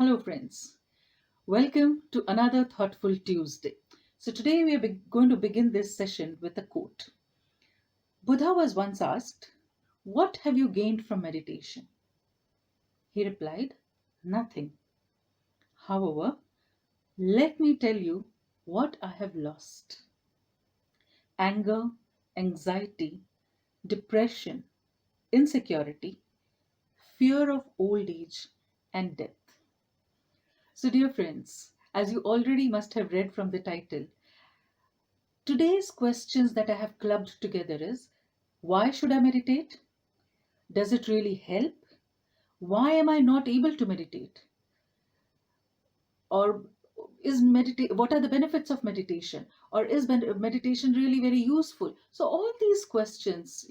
Hello, friends. Welcome to another Thoughtful Tuesday. So, today we are going to begin this session with a quote. Buddha was once asked, "What have you gained from meditation?" He replied, "Nothing. However, let me tell you what I have lost: anger, anxiety, depression, insecurity, fear of old age, and death." So, dear friends, as you already must have read from the title, today's questions that I have clubbed together is: why should I meditate? Does it really help? Why am I not able to meditate? Or what are the benefits of meditation? Or is meditation really very useful? So all these questions,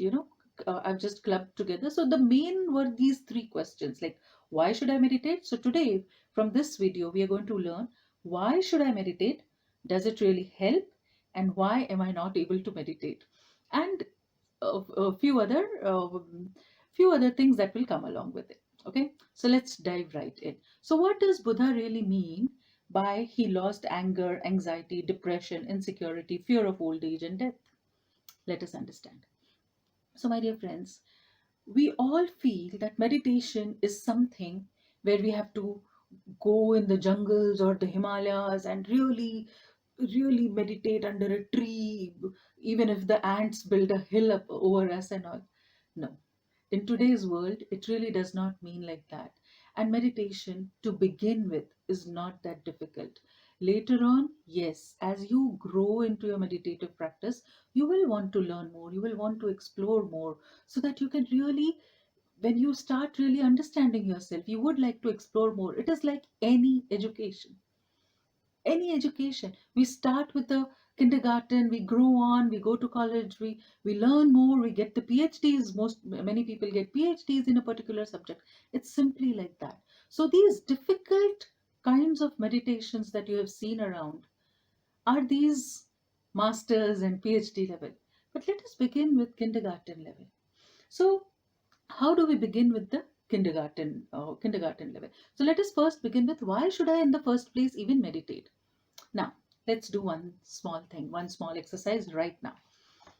I've just clubbed together. So the main were these three questions, like, why should I meditate? So today, from this video, we are going to learn, why should I meditate? Does it really help? And why am I not able to meditate? And a few other things that will come along with it. Okay, so let's dive right in. So what does Buddha really mean by he lost anger, anxiety, depression, insecurity, fear of old age and death? Let us understand. So my dear friends, we all feel that meditation is something where we have to go in the jungles or the Himalayas and really meditate under a tree, even if the ants build a hill up over us and all. No, in today's world, it really does not mean like that. And meditation, to begin with, is not that difficult. Later on, yes, as you grow into your meditative practice, you will want to learn more, you will want to explore more, so that you can really, when you start really understanding yourself, you would like to explore more. It is like any education. We start with the kindergarten, we grow on, we go to college, we learn more, we get the PhDs. Many people get PhDs in a particular subject. It's simply like that. So these difficult kinds of meditations that you have seen around are these masters and PhD level. But let us begin with kindergarten level. So how do we begin with the kindergarten level? So let us first begin with, why should I in the first place even meditate? Now, let's do one small exercise right now.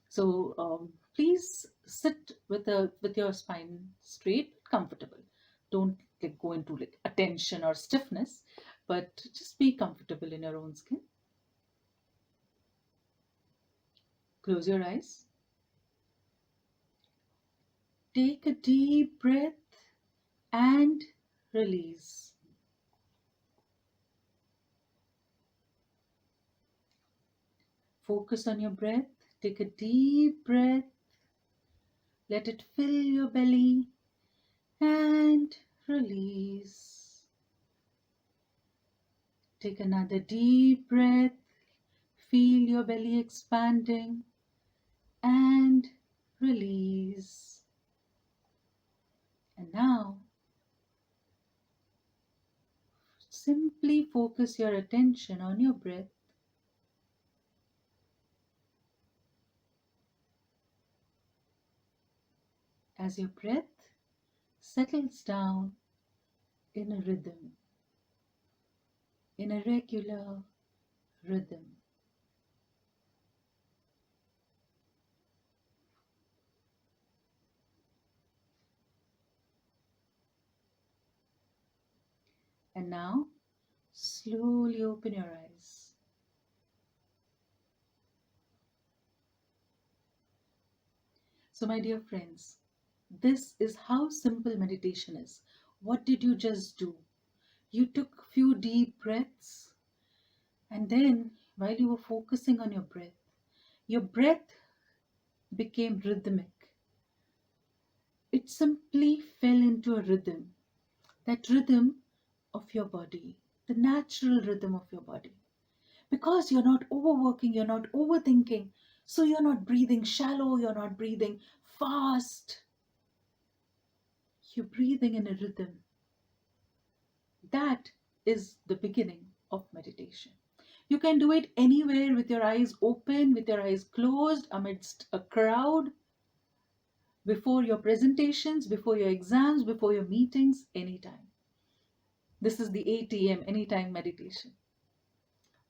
So, please sit with your spine straight, comfortable. Don't go into like attention or stiffness, but just be comfortable in your own skin. Close your eyes. Take a deep breath and release. Focus on your breath. Take a deep breath. Let it fill your belly and release. Take another deep breath. Feel your belly expanding and release. And now, simply focus your attention on your breath. As your breath settles down in a rhythm, in a regular rhythm. And now, slowly open your eyes. So, my dear friends, this is how simple meditation is. What did you just do? You took few deep breaths, and then while you were focusing on your breath became rhythmic. It simply fell into a rhythm, that rhythm of your body, the natural rhythm of your body. Because you're not overworking, you're not overthinking, so you're not breathing shallow, you're not breathing fast. You're breathing in a rhythm. That is the beginning of meditation. You can do it anywhere, with your eyes open, with your eyes closed, amidst a crowd, before your presentations, before your exams, before your meetings, anytime. This is the ATM, anytime meditation.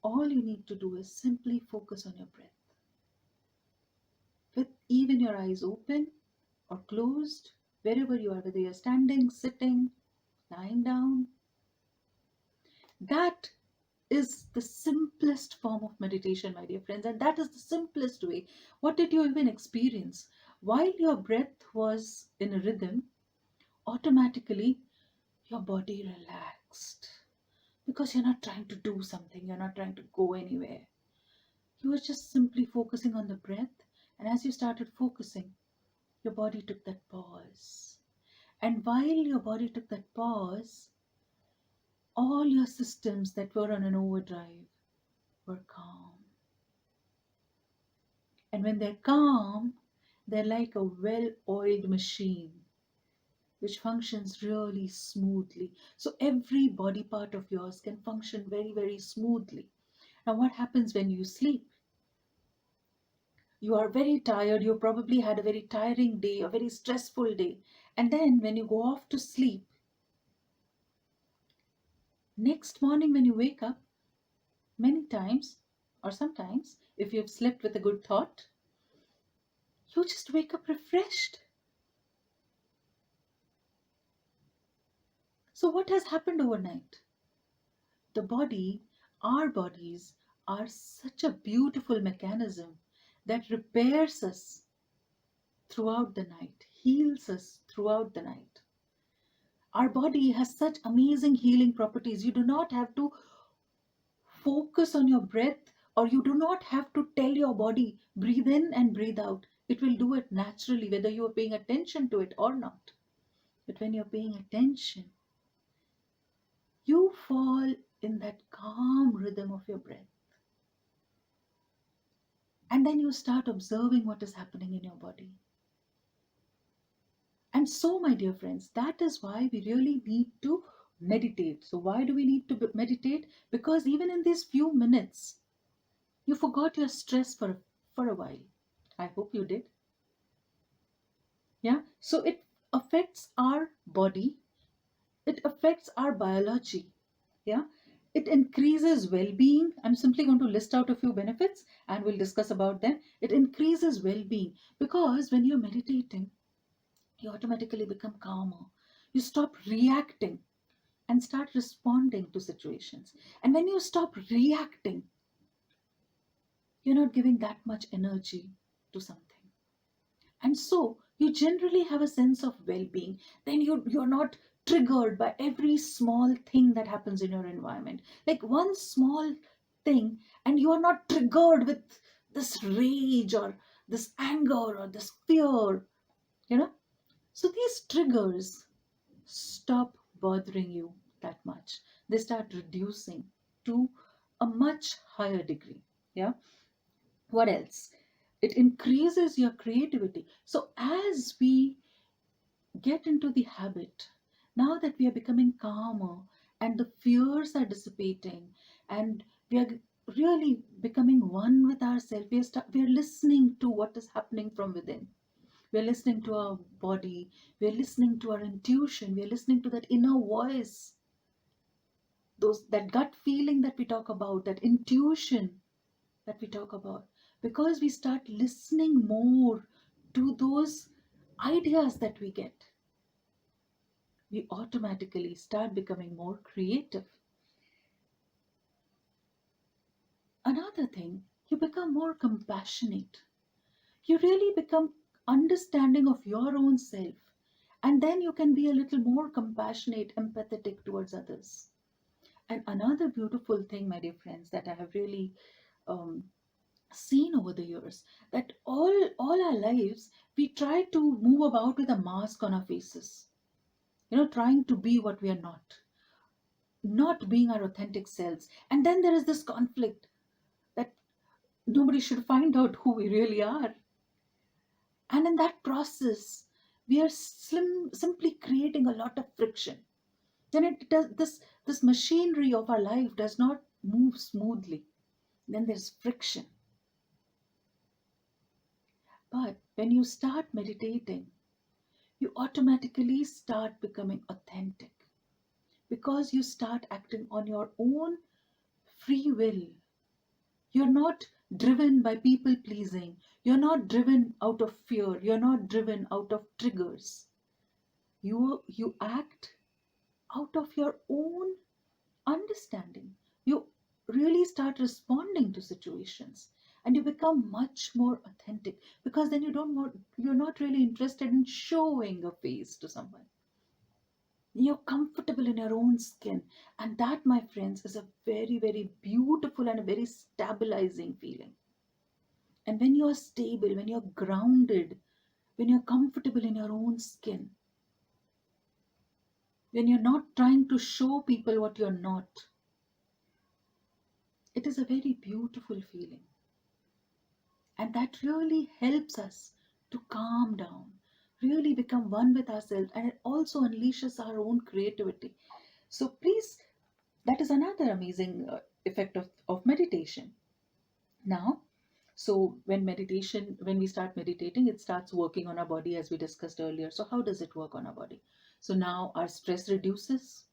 All you need to do is simply focus on your breath. With even your eyes open or closed, wherever you are, whether you're standing, sitting, lying down, that is the simplest form of meditation, my dear friends, and that is the simplest way. What did you even experience? While your breath was in a rhythm, automatically your body relaxed, because you're not trying to do something, you're not trying to go anywhere. You were just simply focusing on the breath, and as you started focusing, your body took that pause. And while your body took that pause, all your systems that were on an overdrive were calm. And when they're calm, they're like a well oiled machine which functions really smoothly. So every body part of yours can function very, very smoothly. Now, what happens when you sleep? You are very tired, you probably had a very tiring day, a very stressful day. And then when you go off to sleep, next morning when you wake up, many times or sometimes, if you've slept with a good thought, you just wake up refreshed. So, what has happened overnight? The body, our bodies, are such a beautiful mechanism that repairs us throughout the night, heals us throughout the night. Our body has such amazing healing properties. You do not have to focus on your breath, or you do not have to tell your body, breathe in and breathe out. It will do it naturally, whether you are paying attention to it or not. But when you're paying attention, you fall in that calm rhythm of your breath. And then you start observing what is happening in your body. And so, my dear friends, that is why we really need to meditate. So, why do we need to meditate? Because even in these few minutes, you forgot your stress for a while. I hope you did. Yeah. So, it affects our body, it affects our biology. Yeah. It increases well being. I'm simply going to list out a few benefits and we'll discuss about them. It increases well being because when you're meditating, you automatically become calmer. You stop reacting and start responding to situations. And when you stop reacting, you're not giving that much energy to something. And so you generally have a sense of well being. Then you're not triggered by every small thing that happens in your environment. Like one small thing, and you are not triggered with this rage or this anger or this fear, you know. So these triggers stop bothering you that much. They start reducing to a much higher degree. Yeah. What else? It increases your creativity. So as we get into the habit, now that we are becoming calmer and the fears are dissipating and we are really becoming one with ourselves, we are listening to what is happening from within. We are listening to our body. We are listening to our intuition. We are listening to that inner voice, that gut feeling that we talk about, that intuition that we talk about. Because we start listening more to those ideas that we get, we automatically start becoming more creative. Another thing, you become more compassionate. You really become understanding of your own self. And then you can be a little more compassionate, empathetic towards others. And another beautiful thing, my dear friends, that I have really um, seen over the years, that all our lives we try to move about with a mask on our faces, trying to be what we are not being our authentic selves. And then there is this conflict that nobody should find out who we really are. And in that process, we are simply creating a lot of friction. Then it does this machinery of our life does not move smoothly. Then there's friction. But when you start meditating, you automatically start becoming authentic. because you start acting on your own free will. You're not driven by people pleasing. You're not driven out of fear. You're not driven out of triggers. You act out of your own understanding. You really start responding to situations, and you become much more authentic, because then you're not really interested in showing a face to someone. You're comfortable in your own skin, and that, my friends, is a very, very beautiful and a very stabilizing feeling. And when you're stable, when you're grounded, when you're comfortable in your own skin, when you're not trying to show people what you're not, it is a very beautiful feeling. And that really helps us to calm down, really become one with ourselves, and it also unleashes our own creativity. So, please, that is another amazing effect of meditation. Now, so when we start meditating, it starts working on our body, as we discussed earlier. So, how does it work on our body? So, now our stress reduces.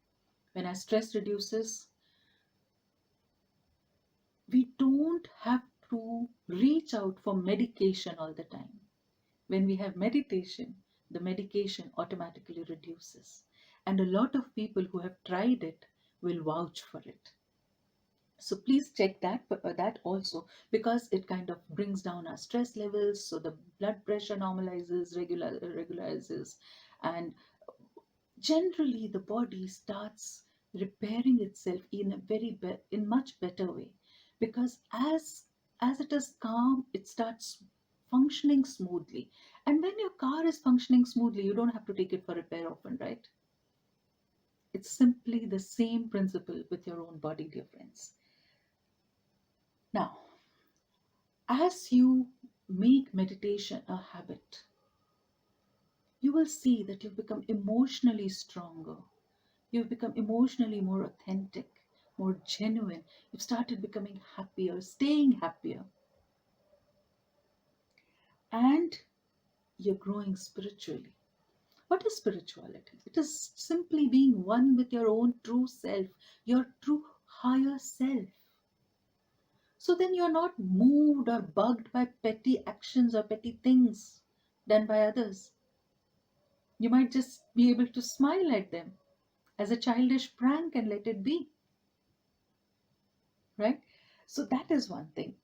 When our stress reduces, we don't have to reach out for medication all the time. When we have meditation, the medication automatically reduces. And a lot of people who have tried it will vouch for it. So please check that also, because it kind of brings down our stress levels. So the blood pressure normalizes, regularizes, and generally the body starts repairing itself in a in much better way, because as it is calm, it starts functioning smoothly. And when your car is functioning smoothly, you don't have to take it for repair often, right? It's simply the same principle with your own body, dear friends. Now, as you make meditation a habit, you will see that you've become emotionally stronger. You've become emotionally more authentic, more genuine. You've started becoming happier, staying happier, and you're growing spiritually. What is spirituality? It is simply being one with your own true self, your true higher self. So then you're not moved or bugged by petty actions or petty things done by others. You might just be able to smile at them as a childish prank and let it be, right? So that is one thing.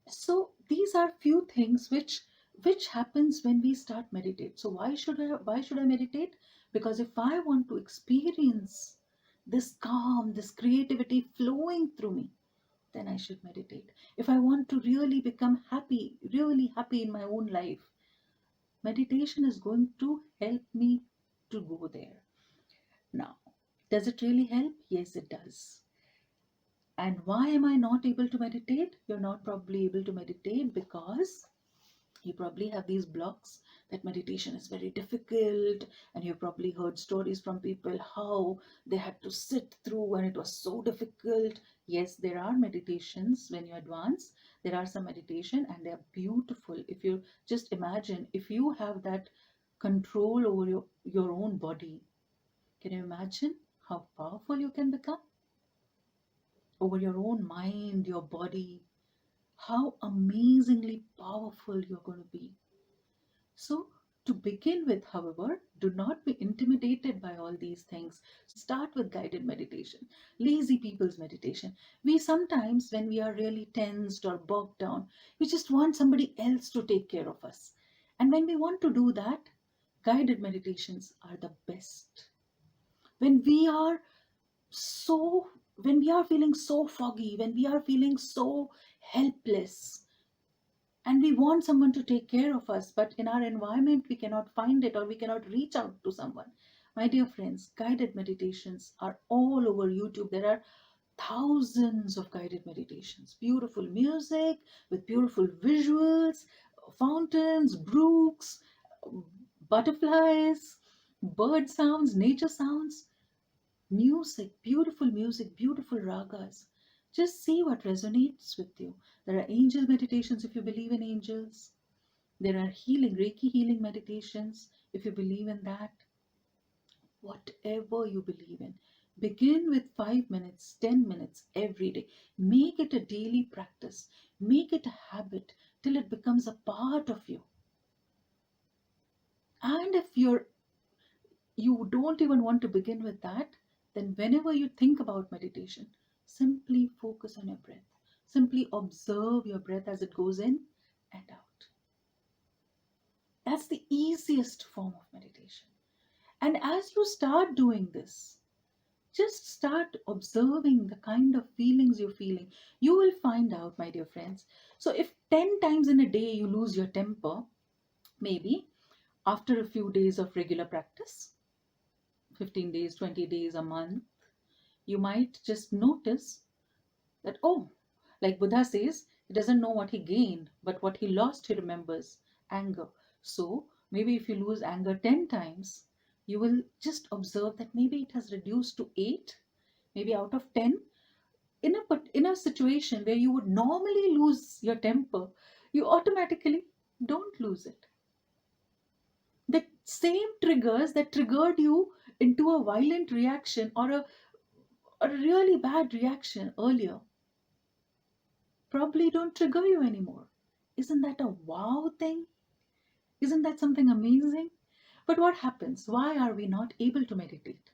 So these are few things which happens when we start meditate. So why should I meditate? Because if I want to experience this calm, this creativity flowing through me, then I should meditate. If I want to really become happy, really happy in my own life, meditation is going to help me to go there. Now, does it really help? Yes, it does. And why am I not able to meditate? You're not probably able to meditate because you probably have these blocks that meditation is very difficult, and you've probably heard stories from people how they had to sit through and it was so difficult. Yes, there are meditations when you advance. There are some meditation and they're beautiful. If you just imagine, if you have that control over your own body, can you imagine how powerful you can become over your own mind, your body? How amazingly powerful you're going to be. So, to begin with, however, do not be intimidated by all these things. Start with guided meditation, lazy people's meditation. We sometimes, when we are really tensed or bogged down, we just want somebody else to take care of us. And when we want to do that, guided meditations are the best. When we are when we are feeling so foggy, when we are feeling so helpless, and we want someone to take care of us, but in our environment we cannot find it or we cannot reach out to someone. My dear friends, guided meditations are all over YouTube. There are thousands of guided meditations, beautiful music with beautiful visuals, fountains, brooks, butterflies, bird sounds, nature sounds, music, beautiful ragas. Just see what resonates with you. There are angel meditations if you believe in angels. There are Reiki healing meditations if you believe in that. Whatever you believe in, Begin with 5 minutes, 10 minutes every day. Make it a daily practice. Make it a habit till it becomes a part of you. And if you don't even want to begin with that, then whenever you think about meditation, simply focus on your breath. Simply observe your breath as it goes in and out. That's the easiest form of meditation. And as you start doing this, just start observing the kind of feelings you're feeling. You will find out, my dear friends. So, if 10 times in a day you lose your temper, maybe after a few days of regular practice, 15 days, 20 days, a month, you might just notice that, oh, like Buddha says, he doesn't know what he gained, but what he lost, he remembers anger. So, maybe if you lose anger 10 times, you will just observe that maybe it has reduced to 8, maybe out of 10. In a situation where you would normally lose your temper, you automatically don't lose it. The same triggers that triggered you into a violent reaction or a really bad reaction earlier probably don't trigger you anymore. Isn't that a wow thing? Isn't that something amazing? But what happens? Why are we not able to meditate?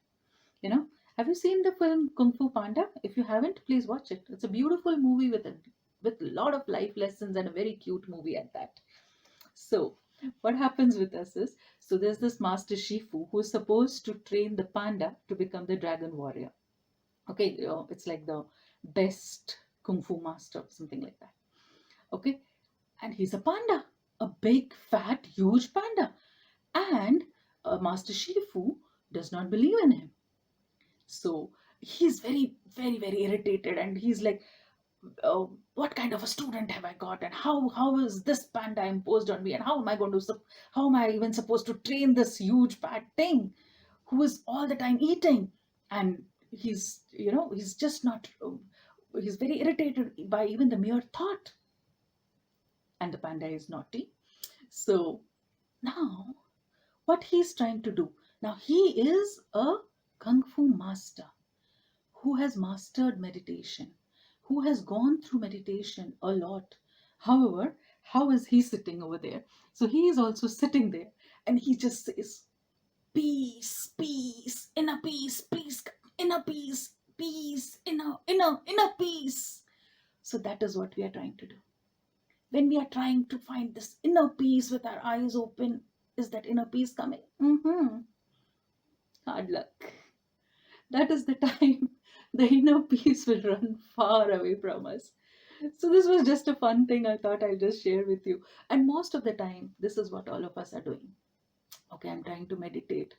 You know, have you seen the film Kung Fu Panda? If you haven't, please watch it. It's a beautiful movie with a lot of life lessons and a very cute movie at that. So, what happens with us is, so there's this master Shifu who is supposed to train the panda to become the dragon warrior. Okay, it's like the best kung fu master, something like that. Okay, and he's a panda, a big, fat, huge panda, and Master Shifu does not believe in him. So he's very, very, very irritated, and he's like, what kind of a student have I got, and how is this panda imposed on me, and how am I going to how am I even supposed to train this huge fat thing who is all the time eating? And he's just not he's very irritated by even the mere thought, and the panda is naughty. So now what he's trying to do, now he is a kung fu master who has mastered meditation, who has gone through meditation a lot. However, how is he sitting over there? So he is also sitting there, and he just says, peace, peace, inner peace, peace, inner peace, peace, inner peace. So that is what we are trying to do. When we are trying to find this inner peace with our eyes open, is that inner peace coming? Hard luck. That is the time the inner peace will run far away from us. So this was just a fun thing I thought I'll just share with you. And most of the time, this is what all of us are doing. Okay, I'm trying to meditate.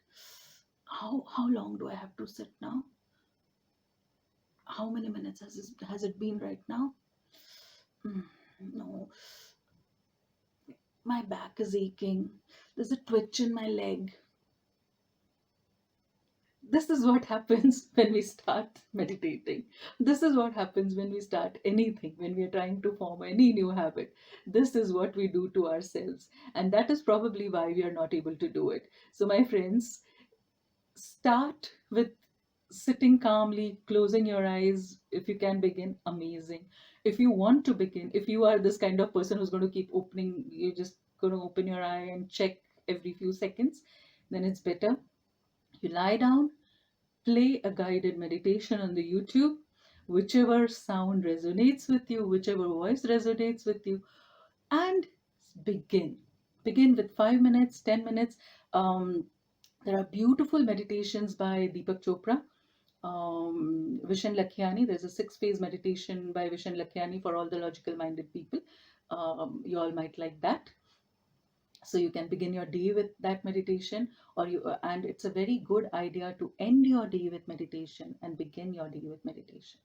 How long do I have to sit now? How many minutes has it been right now? No, my back is aching. There's a twitch in my leg. This is what happens when we start meditating. This is what happens when we start anything, when we are trying to form any new habit. This is what we do to ourselves. And that is probably why we are not able to do it. So, my friends, start with sitting calmly, closing your eyes. If you can begin, amazing. If you want to begin, if you are this kind of person who's going to keep opening, you're just going to open your eye and check every few seconds, then it's better. You lie down, play a guided meditation on the YouTube, whichever sound resonates with you, whichever voice resonates with you, and begin. Begin with 5 minutes, 10 minutes. Um, there are beautiful meditations by Deepak Chopra, Vishen Lakhiani. There's a 6 phase meditation by Vishen Lakhiani for all the logical minded people. You all might like that. So you can begin your day with that meditation, or you and it's a very good idea to end your day with meditation and begin your day with meditation,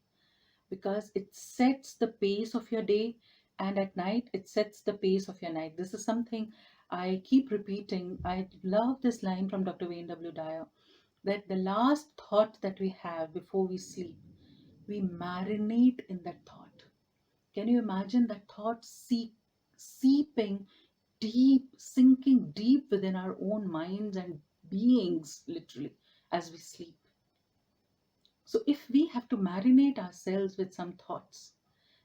because it sets the pace of your day, and at night it sets the pace of your night. This is something I keep repeating. I love this line from Dr. Wayne W. Dyer, that the last thought that we have before we sleep, we marinate in that thought. Can you imagine that thought seeping deep, sinking deep within our own minds and beings, literally, as we sleep? So if we have to marinate ourselves with some thoughts,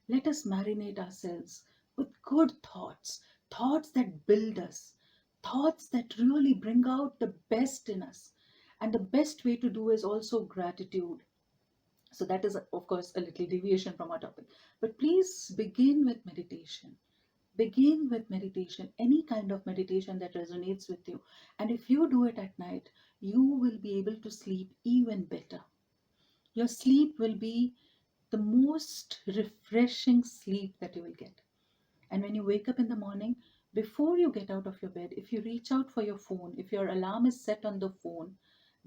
let us marinate ourselves with good thoughts, thoughts that build us, thoughts that really bring out the best in us. And the best way to do is also gratitude. So that is, of course, a little deviation from our topic. But please begin with meditation. Begin with meditation, any kind of meditation that resonates with you. And if you do it at night, you will be able to sleep even better. Your sleep will be the most refreshing sleep that you will get. And when you wake up in the morning, before you get out of your bed, if you reach out for your phone, if your alarm is set on the phone,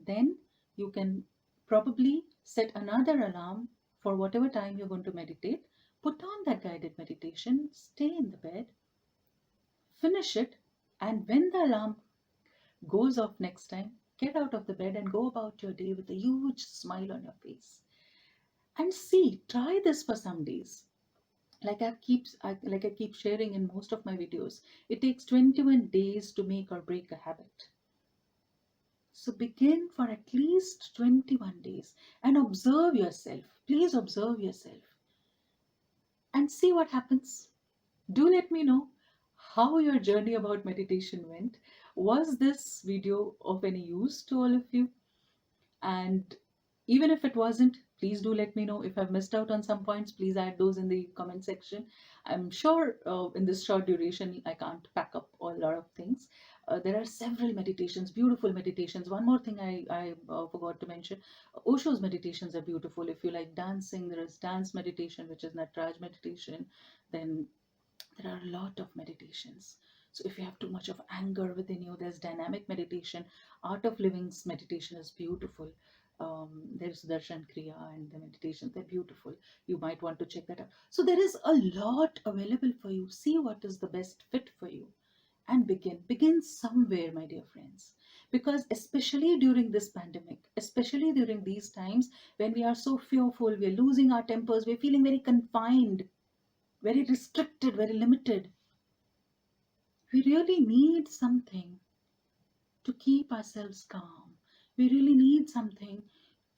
then you can probably set another alarm for whatever time you're going to meditate. Put on that guided meditation, stay in the bed, finish it, and when the alarm goes off next time, get out of the bed and go about your day with a huge smile on your face. And see, try this for some days. Like I keep sharing in most of my videos, it takes 21 days to make or break a habit. So begin for at least 21 days and observe yourself. Please observe yourself and see what happens. Do let me know how your journey about meditation went. Was this video of any use to all of you? And even if it wasn't, please do let me know. If I've missed out on some points, please add those in the comment section. I'm sure in this short duration, I can't pack up a lot of things. There are several meditations, beautiful meditations. One more thing I forgot to mention, Osho's meditations are beautiful. If you like dancing, there is dance meditation, which is Nataraj meditation. Then there are a lot of meditations. So if you have too much of anger within you, there's dynamic meditation. Art of Living's meditation is beautiful. There's Darshan Kriya and the meditation, they're beautiful. You might want to check that out. So there is a lot available for you. See what is the best fit for you and begin somewhere, my dear friends. Because especially during this pandemic, especially during these times when we are so fearful, we're losing our tempers, we're feeling very confined, very restricted, very limited. We really need something to keep ourselves calm. We really need something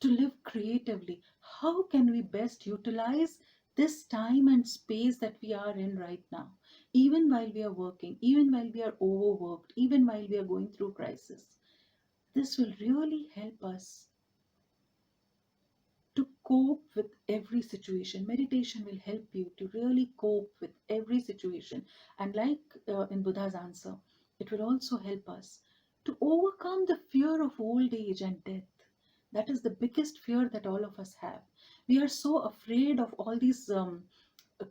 to live creatively. How can we best utilize this time and space that we are in right now? Even while we are working, even while we are overworked, even while we are going through crisis. This will really help us to cope with every situation. Meditation will help you to really cope with every situation. And like in Buddha's answer, it will also help us to overcome the fear of old age and death. That is the biggest fear that all of us have. We are so afraid of all these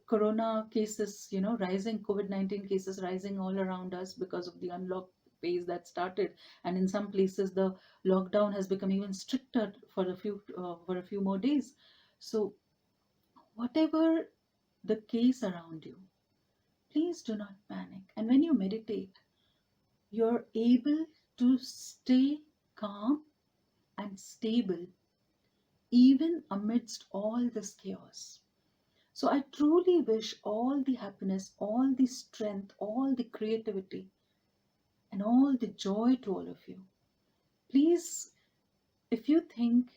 corona cases, rising COVID-19 cases rising all around us because of the unlock phase that started, and in some places the lockdown has become even stricter for a few more days. So whatever the case around you, please do not panic. And when you meditate, you're able to stay calm and stable even amidst all this chaos. So I truly wish all the happiness, all the strength, all the creativity, and all the joy to all of you. Please, if you think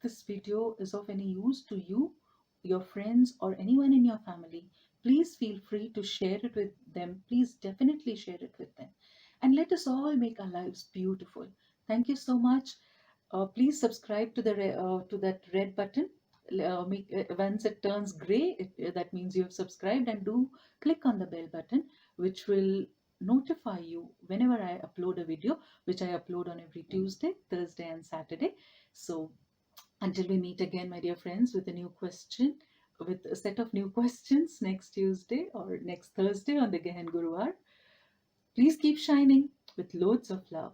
this video is of any use to you, your friends, or anyone in your family, please feel free to share it with them. Please definitely share it with them. And let us all make our lives beautiful. Thank you so much. Please subscribe to to that red button. Once it turns gray, that means you have subscribed, and do click on the bell button, which will notify you whenever I upload a video, which I upload on every Tuesday, Thursday, and Saturday. So until we meet again, my dear friends, with a new question, with a set of new questions next Tuesday or next Thursday on the Gehen Guruvar, please keep shining with loads of love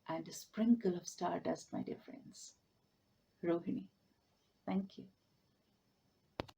and a sprinkle of stardust, my dear friends. Rohini. Thank you.